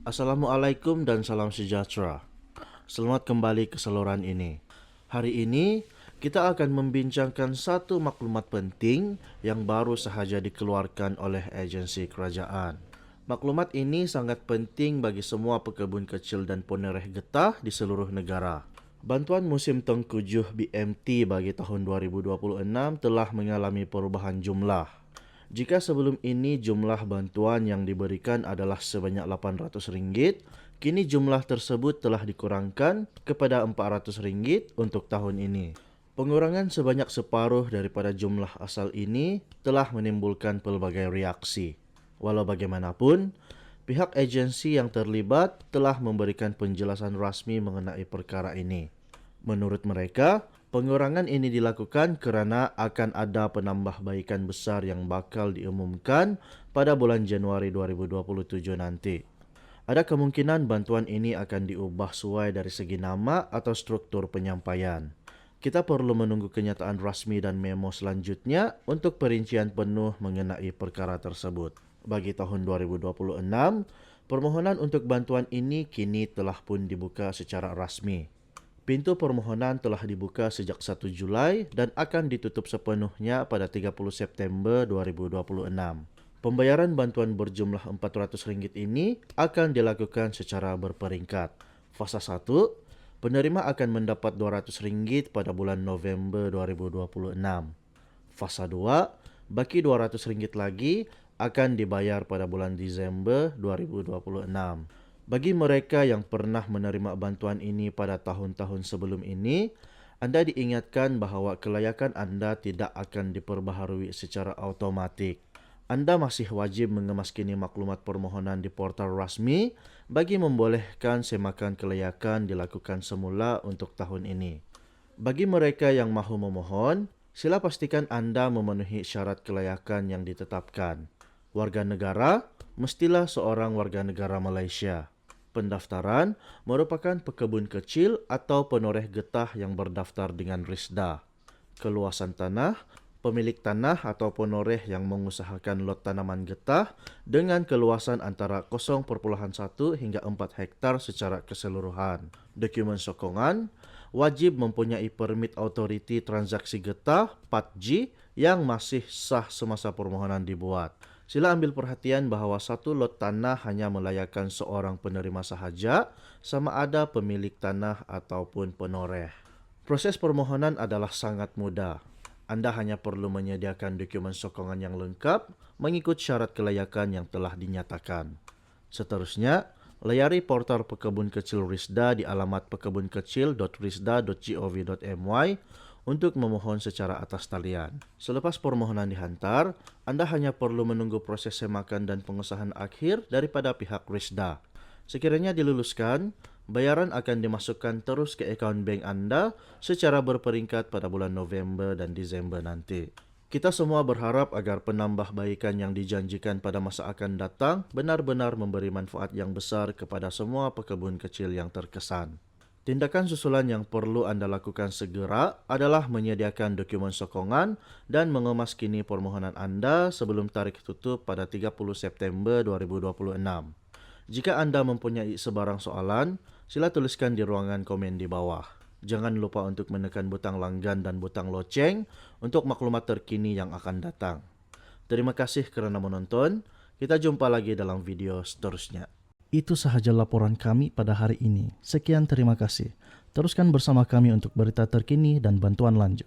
Assalamualaikum dan salam sejahtera. Selamat kembali ke saluran ini. Hari ini, kita akan membincangkan satu maklumat penting yang baru sahaja dikeluarkan oleh agensi kerajaan. Maklumat ini sangat penting bagi semua pekebun kecil dan penereh getah di seluruh negara. Bantuan musim tengkujuh BMT bagi tahun 2026 telah mengalami perubahan jumlah. Jika sebelum ini jumlah bantuan yang diberikan adalah sebanyak RM800, kini jumlah tersebut telah dikurangkan kepada RM400 untuk tahun ini. Pengurangan sebanyak separuh daripada jumlah asal ini telah menimbulkan pelbagai reaksi. Walau bagaimanapun, pihak agensi yang terlibat telah memberikan penjelasan rasmi mengenai perkara ini. Menurut mereka, pengurangan ini dilakukan kerana akan ada penambahbaikan besar yang bakal diumumkan pada bulan Januari 2027 nanti. Ada kemungkinan bantuan ini akan diubah sesuai dari segi nama atau struktur penyampaian. Kita perlu menunggu kenyataan rasmi dan memo selanjutnya untuk perincian penuh mengenai perkara tersebut. Bagi tahun 2026, permohonan untuk bantuan ini kini telah pun dibuka secara rasmi. Pintu permohonan telah dibuka sejak 1 Julai dan akan ditutup sepenuhnya pada 30 September 2026. Pembayaran bantuan berjumlah RM400 ini akan dilakukan secara berperingkat. Fasa 1, penerima akan mendapat RM200 pada bulan November 2026. Fasa 2, baki RM200 lagi akan dibayar pada bulan Disember 2026. Bagi mereka yang pernah menerima bantuan ini pada tahun-tahun sebelum ini, anda diingatkan bahawa kelayakan anda tidak akan diperbaharui secara automatik. Anda masih wajib mengemaskini maklumat permohonan di portal rasmi bagi membolehkan semakan kelayakan dilakukan semula untuk tahun ini. Bagi mereka yang mahu memohon, sila pastikan anda memenuhi syarat kelayakan yang ditetapkan. Warga negara mestilah seorang warga negara Malaysia. Pendaftaran merupakan pekebun kecil atau penoreh getah yang berdaftar dengan RISDA. Keluasan tanah, pemilik tanah atau penoreh yang mengusahakan lot tanaman getah dengan keluasan antara 0.1 hingga 4 hektar secara keseluruhan. Dokumen sokongan wajib mempunyai permit autoriti transaksi getah (PATG) yang masih sah semasa permohonan dibuat. Sila ambil perhatian bahawa satu lot tanah hanya melayakkan seorang penerima sahaja, sama ada pemilik tanah ataupun penoreh. Proses permohonan adalah sangat mudah. Anda hanya perlu menyediakan dokumen sokongan yang lengkap mengikut syarat kelayakan yang telah dinyatakan. Seterusnya, layari portal Pekebun Kecil RISDA di alamat pekebunkecil.risda.gov.my untuk memohon secara atas talian. Selepas permohonan dihantar, anda hanya perlu menunggu proses semakan dan pengesahan akhir daripada pihak RISDA. Sekiranya diluluskan, bayaran akan dimasukkan terus ke akaun bank anda secara berperingkat pada bulan November dan Disember nanti. Kita semua berharap agar penambahbaikan yang dijanjikan pada masa akan datang benar-benar memberi manfaat yang besar kepada semua pekebun kecil yang terkesan. Tindakan susulan yang perlu anda lakukan segera adalah menyediakan dokumen sokongan dan mengemaskini permohonan anda sebelum tarikh tutup pada 30 September 2026. Jika anda mempunyai sebarang soalan, sila tuliskan di ruangan komen di bawah. Jangan lupa untuk menekan butang langgan dan butang loceng untuk maklumat terkini yang akan datang. Terima kasih kerana menonton. Kita jumpa lagi dalam video seterusnya. Itu sahaja laporan kami pada hari ini. Sekian, terima kasih. Teruskan bersama kami untuk berita terkini dan bantuan lanjut.